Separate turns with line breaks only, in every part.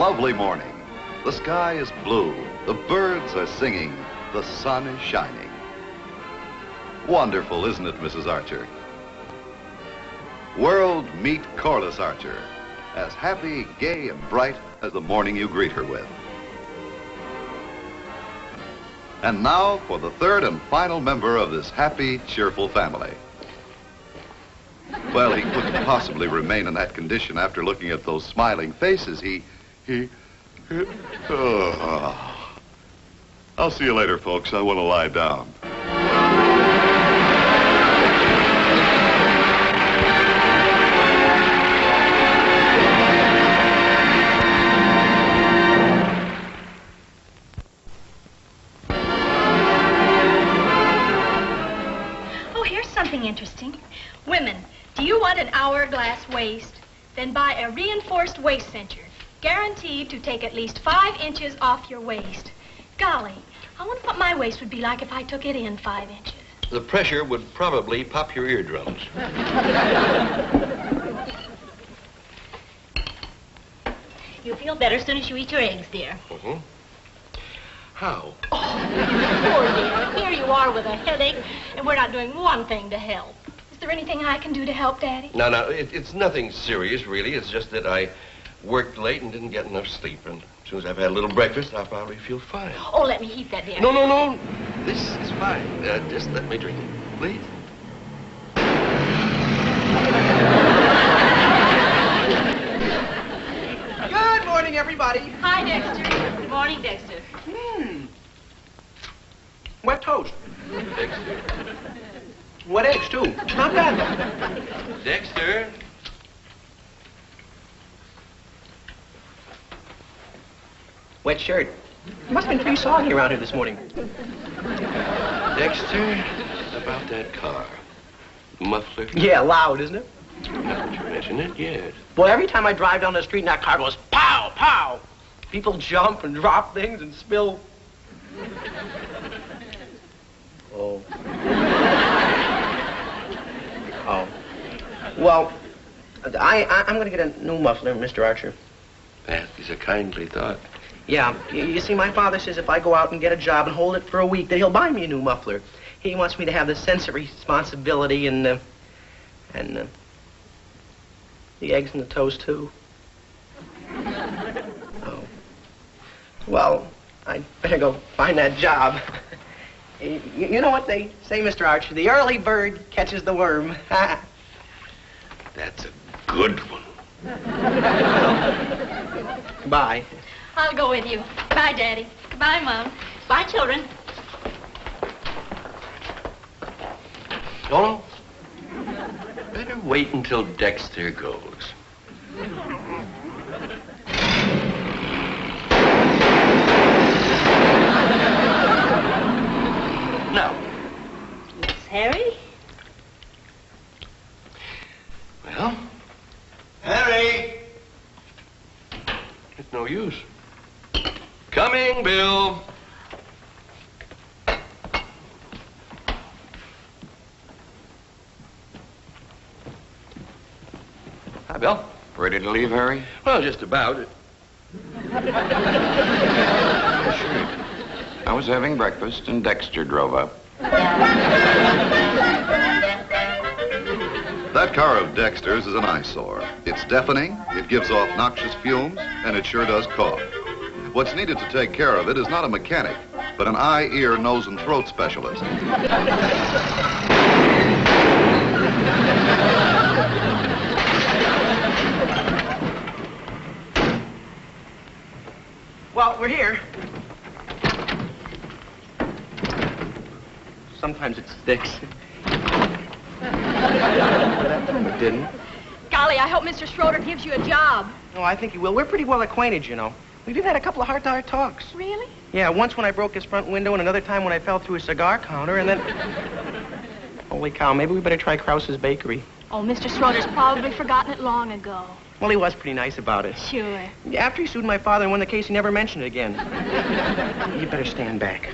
lovely morning. The sky is blue, the birds are singing, the sun is shining. Wonderful, isn't it, Mrs. Archer? World, meet Corliss Archer, as happy, gay, and bright as the morning you greet her with. And now for the third and final member of this happy, cheerful family. Well, he couldn't possibly remain in that condition after looking at those smiling faces. I'll see you later, folks. I want to lie down.
Oh, here's something interesting. Women, do you want an hourglass waist? Then buy a reinforced waist cincher, guaranteed to take at least 5 inches off your waist. Golly, I wonder what my waist would be like if I took it in 5 inches.
The pressure would probably pop your eardrums.
You'll feel better as soon as you eat your eggs, dear.
Mm-hmm. How?
Oh, poor dear. Here you are with a headache, and we're not doing one thing to help. Is there anything I can do to help, Daddy?
No, it's nothing serious, really. It's just that I worked late and didn't get enough sleep. And as soon as I've had a little breakfast, I'll probably feel fine.
Oh, let me heat that, dear.
No. This is fine. Just let me drink it, please.
Good morning, everybody.
Hi, Dexter. Good morning, Dexter.
Wet toast.
Dexter.
Wet eggs, too. Not bad.
Dexter.
Wet shirt. Must have been pretty soggy around here this morning.
Dexter, about that car. Muffler?
Yeah, loud, isn't it?
Now that you mention it, yes.
Boy, every time I drive down the street and that car goes pow, pow. People jump and drop things and spill. Oh. Oh. Well, I'm going to get a new muffler, Mr. Archer.
That is a kindly thought.
Yeah, you see, my father says if I go out and get a job and hold it for a week, that he'll buy me a new muffler. He wants me to have the sense of responsibility and the eggs and the toast, too. Oh. Well, I'd better go find that job. You know what they say, Mr. Archer? The early bird catches the worm.
That's a good one.
Bye.
I'll go with you. Bye, Daddy. Bye, Mom. Bye, children.
No. Better wait until Dexter goes. Now.
Miss Harry?
Well? Harry! It's no use. Coming, Bill.
Hi, Bill. Ready to leave, Harry?
Well, just about it.
I was having breakfast, and Dexter drove up.
That car of Dexter's is an eyesore. It's deafening, it gives off noxious fumes, and it sure does cough. What's needed to take care of it is not a mechanic, but an eye, ear, nose, and throat specialist.
Well, we're here. Sometimes it sticks. But that time it didn't.
Golly, I hope Mr. Schroeder gives you a job.
Oh, I think he will. We're pretty well acquainted, you know. We've even had a couple of heart-to-heart talks.
Really?
Yeah, once when I broke his front window and another time when I fell through a cigar counter and then... Holy cow, maybe we better try Krause's Bakery.
Oh, Mr. Schroeder's probably forgotten it long ago.
Well, he was pretty nice about it.
Sure.
After he sued my father and won the case, he never mentioned it again. You better stand back.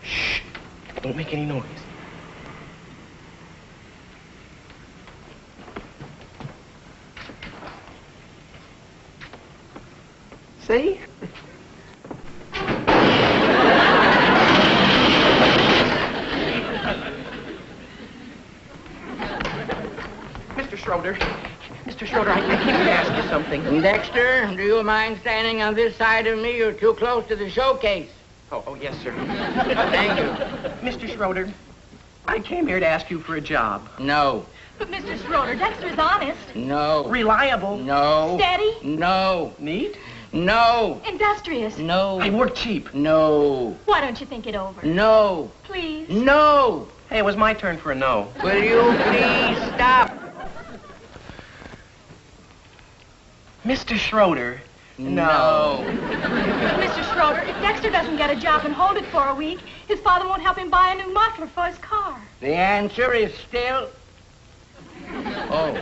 Shh. Don't make any noise. See? Mr. Schroeder. Mr. Schroeder, I came here to ask you something.
Dexter, do you mind standing on this side of me? You're too close to the showcase.
Oh, yes, sir.
Thank you.
Mr. Schroeder, I came here to ask you for a job.
No.
But Mr. Schroeder, Dexter's honest.
No.
Reliable.
No.
Steady.
No.
Neat.
No.
Industrious.
No.
I work cheap.
No.
Why don't you think it over?
No.
Please.
No.
Hey, it was my turn for a no.
Will you please stop?
Mr. Schroeder.
No.
Mr. Schroeder, if Dexter doesn't get a job and hold it for a week, his father won't help him buy a new muffler for his car.
The answer is still... Oh.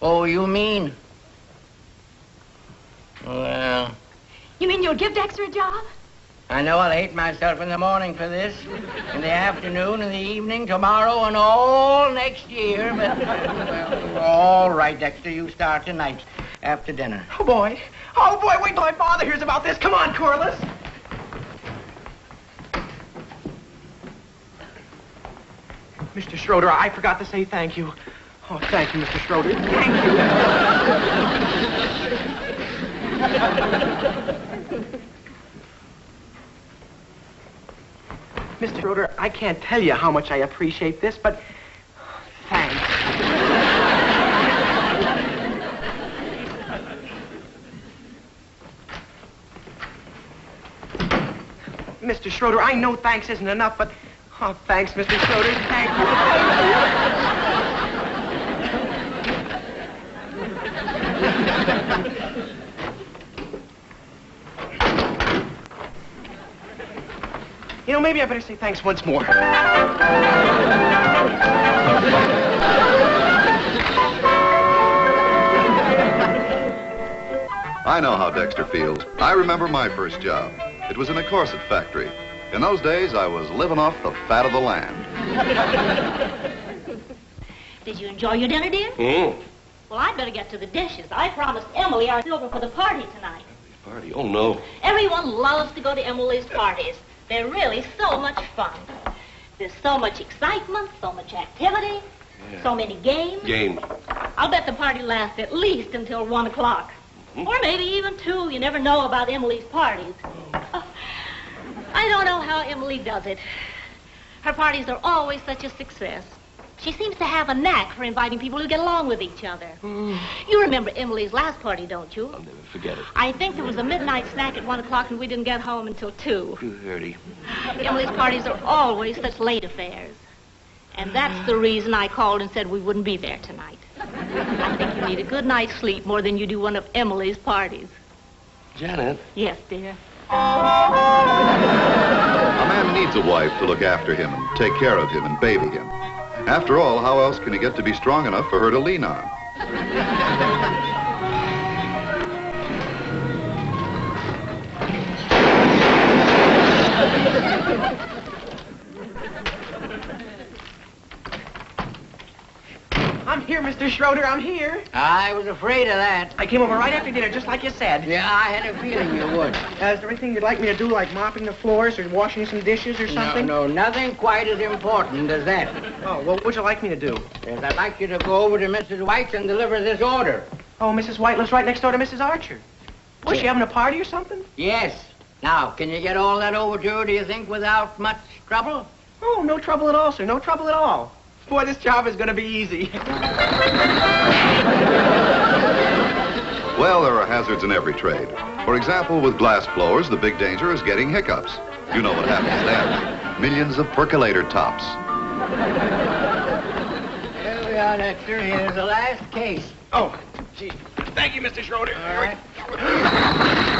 Oh, you mean... Well...
You mean you'll give Dexter a job?
I know I'll hate myself in the morning for this, in the afternoon, in the evening, tomorrow, and all next year, but... Well, all right, Dexter, you start tonight, after dinner.
Oh, boy. Oh, boy, wait till my father hears about this. Come on, Corliss. Mr. Schroeder, I forgot to say thank you. Oh, thank you, Mr. Schroeder. Thank you. Mr. Schroeder, I can't tell you how much I appreciate this, but thanks. Mr. Schroeder, I know thanks isn't enough, but... Oh, thanks, Mr. Schroeder. Thank you. You know, maybe I better say thanks once more.
I know how Dexter feels. I remember my first job. It was in a corset factory. In those days, I was living off the fat of the land.
Did you enjoy your dinner, dear? Well, I'd better get to the dishes. I promised Emily our silver for the party tonight.
Party? Oh, no.
Everyone loves to go to Emily's parties. They're really so much fun. There's so much excitement, so much activity, so many games.
Games.
I'll bet the party lasts at least until 1 o'clock. Or maybe even 2. You never know about Emily's parties. I don't know how Emily does it. Her parties are always such a success. She seems to have a knack for inviting people who get along with each other. You remember Emily's last party, don't you?
I'll never forget it.
I think there was a midnight snack at 1 o'clock and we didn't get home until 2.
2:30.
Emily's parties are always such late affairs. And that's the reason I called and said we wouldn't be there tonight. I think you need a good night's sleep more than you do one of Emily's parties.
Janet.
Yes, dear.
A man needs a wife to look after him and take care of him and baby him. After all, how else can he get to be strong enough for her to lean on?
I'm here, Mr. Schroeder. I'm here.
I was afraid of that.
I came over right after dinner, just like you said.
Yeah, I had a feeling you would.
Is there anything you'd like me to do, like mopping the floors or washing some dishes or something?
No, nothing quite as important as that.
Oh, well, what would you like me to do?
Yes, I'd like you to go over to Mrs. White's and deliver this order.
Oh, Mrs. White lives right next door to Mrs. Archer. Was she having a party or something?
Yes. Now, can you get all that over to her, do you think, without much trouble?
Oh, no trouble at all, sir. No trouble at all. Boy, this job is going to be easy.
Well, there are hazards in every trade. For example, with glass blowers, the big danger is getting hiccups. You know what happens then. Millions of percolator tops.
Here we are, Dexter. Here's the last case.
Oh, gee. Thank you, Mr. Schroeder.
All right.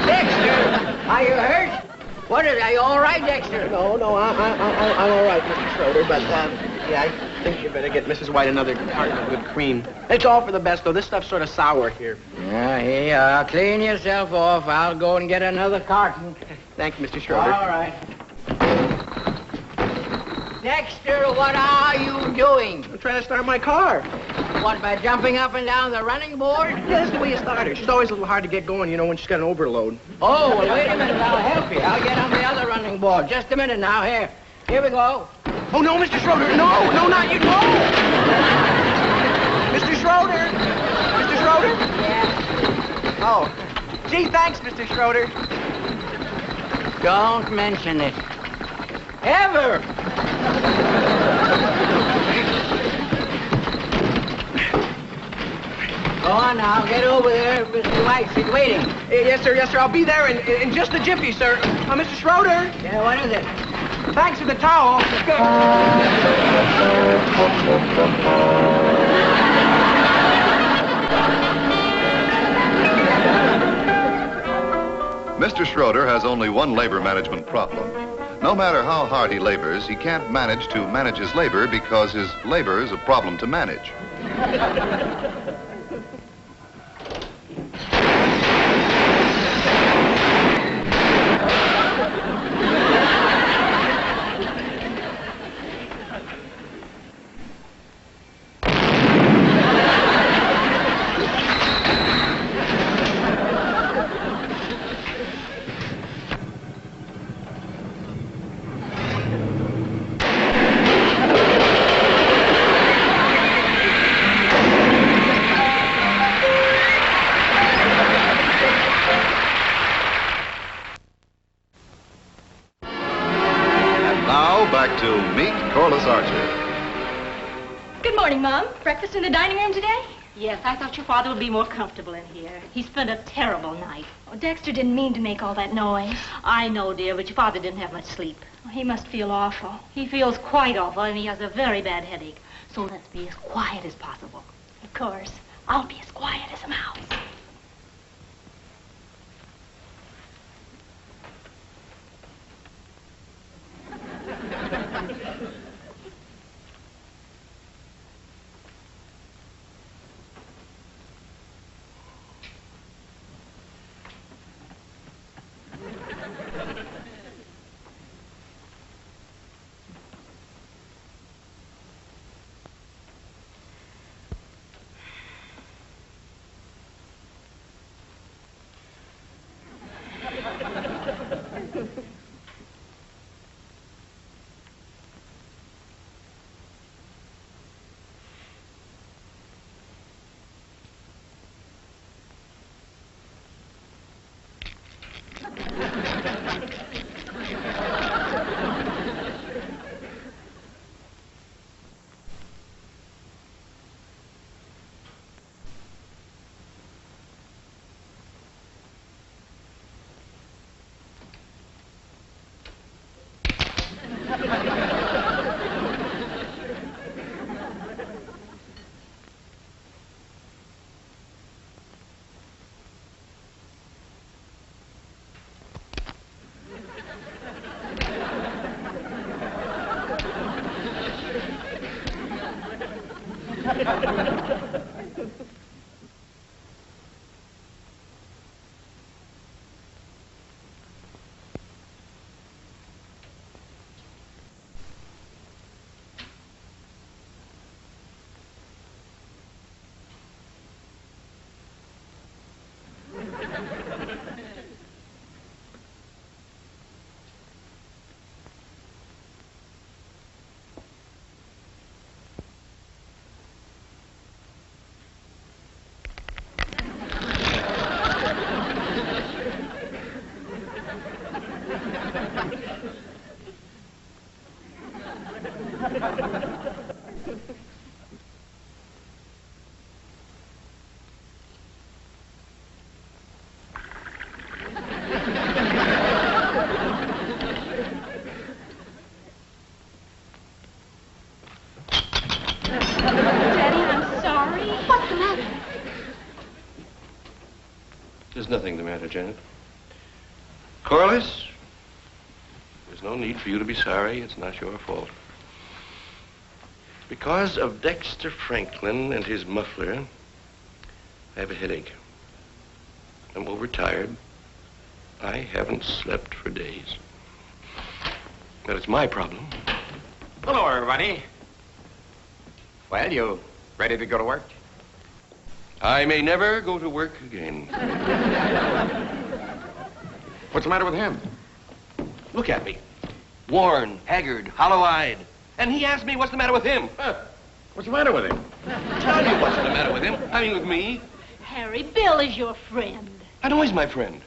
Dexter, are you hurt? What is... Are you all right, Dexter?
No, I'm all right, Mr. Schroeder, but, yeah, I think you better get Mrs. White another carton of good cream. It's all for the best, though. This stuff's sort of sour here.
Yeah, here you are. Clean yourself off. I'll go and get another carton.
Thank you, Mr. Schroeder.
All right. Dexter, what are you doing?
I'm trying to start my car.
What, by jumping up and down the running board?
Yeah, that's the way you start her. She's always a little hard to get going, you know, when she's got an overload.
Oh, well, wait a minute. I'll help you. I'll get on the other running board. Just a minute now. Here we go.
Oh, no, Mr. Schroeder. No, not you. No! Mr. Schroeder! Mr. Schroeder?
Yeah?
Oh. Gee, thanks, Mr. Schroeder.
Don't mention it. Ever! Go on now, get over there. Mr. White, she's waiting.
Yes, sir. I'll be there in just a jiffy, sir. Mr. Schroeder.
Yeah, what is it?
Thanks for the towel.
Mr. Schroeder has only one labor management problem. No matter how hard he labors, he can't manage to manage his labor because his labor is a problem to manage. Back to meet Corliss Archer.
Good morning, Mom. Breakfast in the dining room today?
Yes, I thought your father would be more comfortable in here. He spent a terrible night.
Oh, Dexter didn't mean to make all that noise.
I know, dear, but your father didn't have much sleep.
Oh, he must feel awful.
He feels quite awful, and he has a very bad headache. So let's be as quiet as possible.
Of course. I'll be as quiet as a mouse.
There's nothing the matter, Janet. Corliss, there's no need for you to be sorry. It's not your fault. Because of Dexter Franklin and his muffler, I have a headache. I'm overtired. I haven't slept for days. But it's my problem.
Hello, everybody. Well, you ready to go to work?
I may never go to work again.
What's the matter with him?
Look at me. Worn, haggard, hollow-eyed. And he asked me what's the matter with him.
What's the matter with him?
Tell you what's the matter with him. I mean with me.
Harry, Bill is your friend.
I know he's my friend.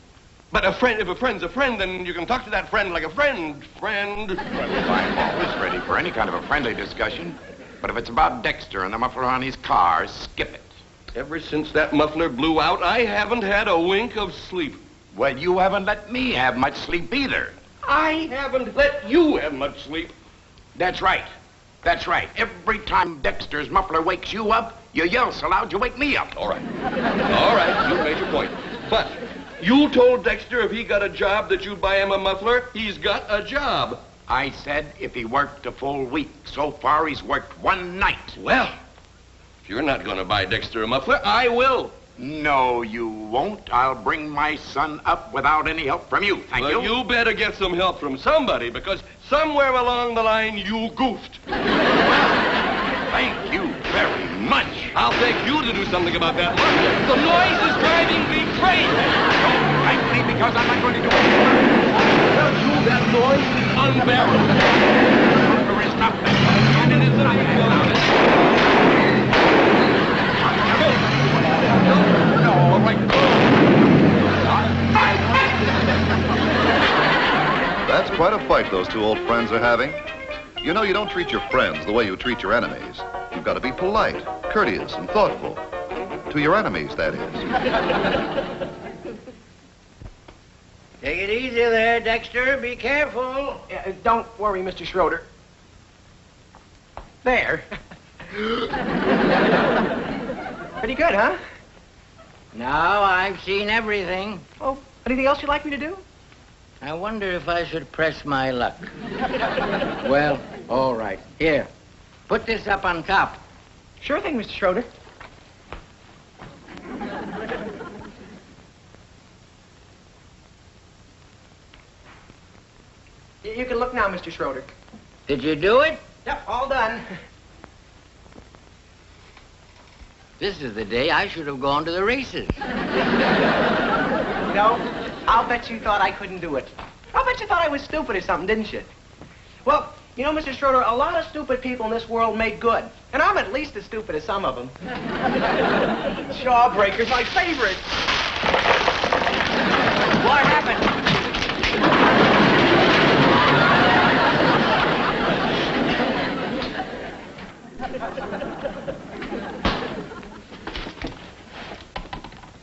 But if a friend's a friend, then you can talk to that friend like a friend. Friend.
Well, I'm always ready for any kind of a friendly discussion. But if it's about Dexter and the muffler on his car, skip it.
Ever since that muffler blew out, I haven't had a wink of sleep.
Well, you haven't let me have much sleep either.
I haven't let you have much sleep.
That's right. That's right. Every time Dexter's muffler wakes you up, you yell so loud you wake me up.
All right. All right, you made your point. But you told Dexter if he got a job that you'd buy him a muffler. He's got a job.
I said if he worked a full week. So far, he's worked one night.
Well, if you're not going to buy Dexter a muffler, I will.
No, you won't. I'll bring my son up without any help from you. Thank you.
You better get some help from somebody, because somewhere along the line you goofed.
Thank you very much.
I'll take you to do something about that muffler. The noise is driving me crazy.
Don't thank me because I'm not going to do it.
Tell you that noise is unbearable.
There is nothing. And it is that I
That's quite a fight those two old friends are having. You know, you don't treat your friends the way you treat your enemies. You've got to be polite, courteous, and thoughtful. To your enemies, that is.
Take it easy there, Dexter. Be careful.
Don't worry, Mr. Schroeder. There. Pretty good, huh?
Now I've seen everything.
Oh, anything else you'd like me to do?
I wonder if I should press my luck. Well, all right. Here, put this up on top.
Sure thing, Mr. Schroeder. You can look now, Mr. Schroeder.
Did you do it?
Yep, all done.
This is the day I should have gone to the races.
No, I'll bet you thought I couldn't do it. I'll bet you thought I was stupid or something, didn't you? Well, you know, Mr. Schroeder, a lot of stupid people in this world make good. And I'm at least as stupid as some of them. Jawbreaker's my favorite.
What happened?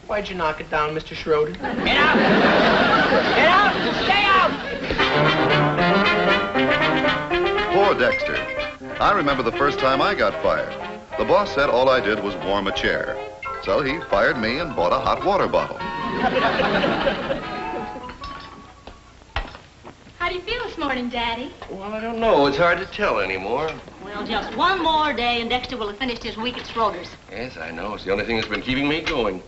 Why'd you knock it down, Mr. Schroeder?
Get out! Get out! Stay out!
Poor Dexter. I remember the first time I got fired. The boss said all I did was warm a chair. So he fired me and bought a hot water bottle.
How do you feel this morning, Daddy?
Well, I don't know. It's hard to tell anymore.
Well, just one more day and Dexter will have finished his week at Schroeder's.
Yes, I know. It's the only thing that's been keeping me going.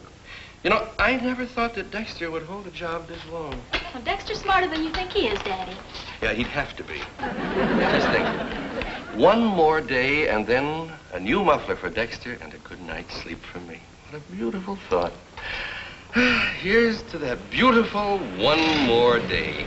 You know, I never thought that Dexter would hold a job this long.
Well, Dexter's smarter than you think he is, Daddy.
Yeah, he'd have to be. Just think. One more day and then a new muffler for Dexter and a good night's sleep for me. What a beautiful thought. Here's to that beautiful one more day.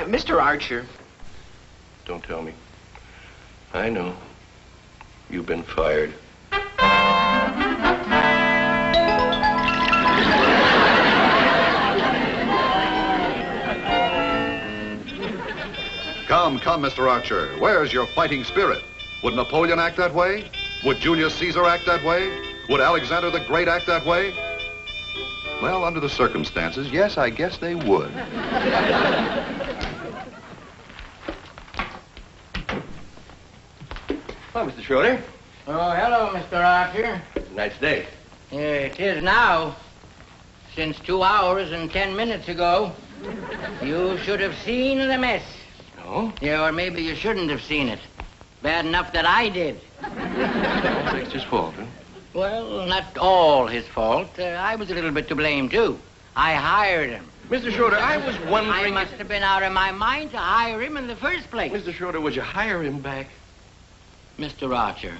Mr. Archer.
Don't tell me. I know. You've been fired.
Come, Mr. Archer. Where's your fighting spirit? Would Napoleon act that way? Would Julius Caesar act that way? Would Alexander the Great act that way? Well, under the circumstances, yes, I guess they would.
Hello, Mr. Schroeder.
Oh, hello, Mr. Archer.
Nice day.
It is now. Since 2 hours and 10 minutes ago, you should have seen the mess.
No?
Yeah, or maybe you shouldn't have seen it. Bad enough that I did.
It's Dexter's fault, huh?
Well, not all his fault. I was a little bit to blame, too. I hired him.
Mr. Schroeder, I was wondering...
I must have been out of my mind to hire him in the first place.
Mr. Schroeder, would you hire him back?
Mr. Archer,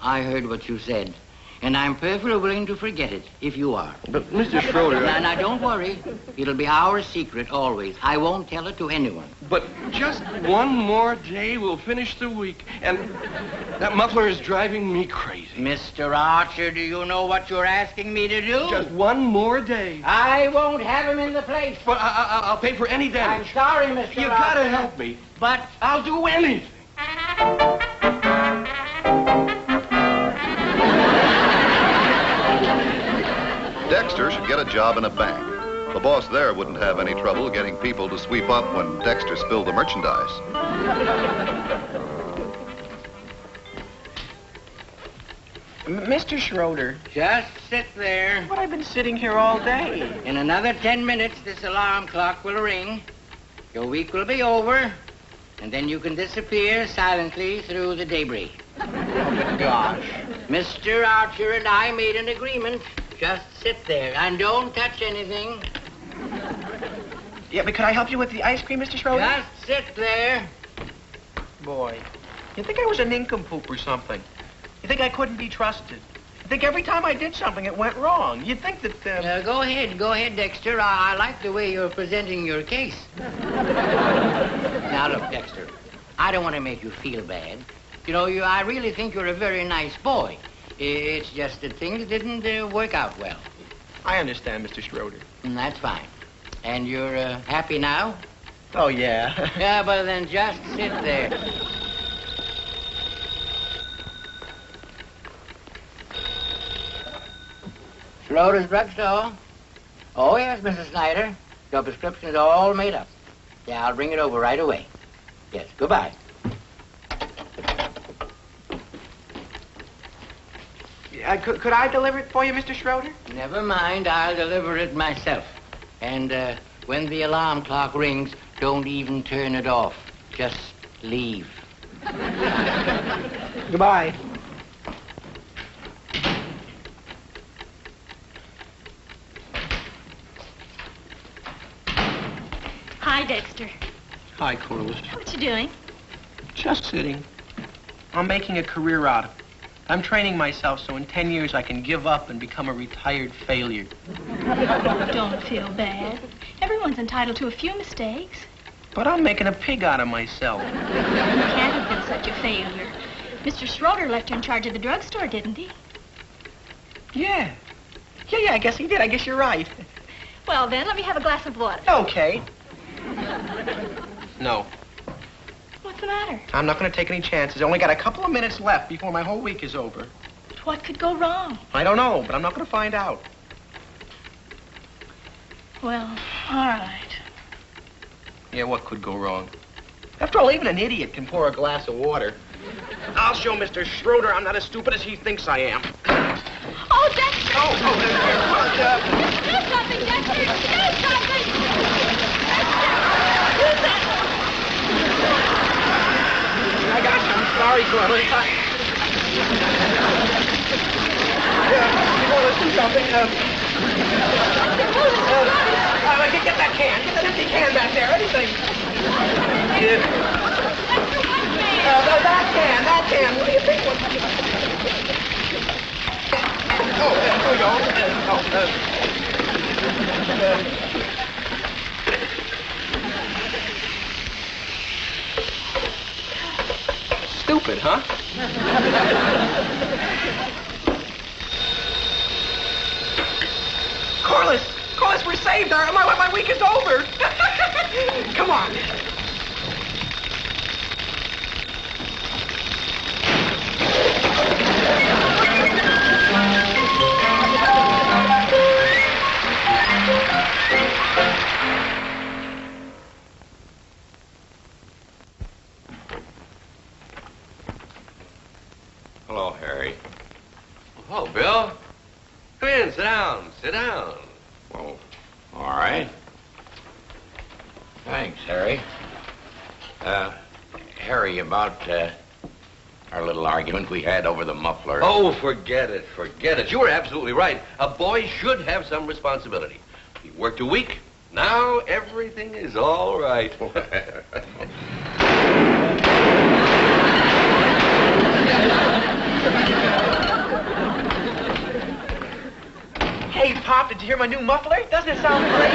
I heard what you said, and I'm perfectly willing to forget it, if you are.
But, Mr. Schroeder...
Now, don't worry. It'll be our secret always. I won't tell it to anyone.
But just one more day, we'll finish the week. And that muffler is driving me crazy.
Mr. Archer, do you know what you're asking me to do?
Just one more day.
I won't have him in the place.
But I'll pay for any damage.
I'm sorry, Mr.
You
Archer.
gotta help me.
But
I'll do anything.
Dexter should get a job in a bank. The boss there wouldn't have any trouble getting people to sweep up when Dexter spilled the merchandise.
Mr. Schroeder,
just sit there.
but I've been sitting here all day.
In another 10 minutes, this alarm clock will ring. Your week will be over, and then you can disappear silently through the debris.
Gosh.
Mr. Archer and I made an agreement. Just sit there and don't touch anything.
Yeah, but could I help you with the ice cream, Mr. Schroeder?
Just sit there.
Boy, you think I was a nincompoop or something? You think I couldn't be trusted? You think every time I did something, it went wrong? You'd think that,
Go ahead, Dexter. I like the way you're presenting your case. Now, look, Dexter, I don't want to make you feel bad. You know, I really think you're a very nice boy. It's just that things didn't work out well.
I understand, Mr. Schroeder.
And that's fine. And you're happy now?
Oh, yeah.
Yeah, but then just sit there. Schroeder's drugstore? Oh, yes, Mrs. Snyder. Your prescription is all made up. Yeah, I'll bring it over right away. Yes, goodbye.
Could I deliver it for you, Mr. Schroeder?
Never mind, I'll deliver it myself. And when the alarm clock rings, don't even turn it off. Just leave.
Goodbye.
Hi, Dexter.
Hi, Corliss.
What you doing?
Just sitting. I'm making a career out of it. I'm training myself so in 10 years I can give up and become a retired failure.
Don't feel bad. Everyone's entitled to a few mistakes.
But I'm making a pig out of myself.
You can't have been such a failure. Mr. Schroeder left you in charge of the drugstore, didn't he?
Yeah. Yeah, I guess he did. I guess you're right.
Well, then, let me have a glass of water.
Okay. No.
What's the matter?
I'm not going to take any chances. I only got a couple of minutes left before my whole week is over.
What could go wrong?
I don't know, but I'm not going to find out.
Well, all right.
Yeah, what could go wrong? After all, even an idiot can pour a glass of water. I'll show Mr. Schroeder I'm not as stupid as he thinks I am.
Oh, Dexter! Do something, Dexter! Do something! Do something!
I got you. I'm sorry, Corliss. Let's do something. Get that can. Get that empty can back there. Anything. That can. What do you think? Oh, there we go. Stupid, huh? Corliss, we're saved. My week is over. Come on.
Hello, Harry. Oh, Bill. Come in, sit down. Sit down.
Well, all right. Thanks, Harry. Harry, about Our little argument we had over the muffler.
Oh, forget it, forget it. You were absolutely right. A boy should have some responsibility. He worked a week. Now everything is all right.
Hey, Pop, did you hear my new muffler? Doesn't it sound great?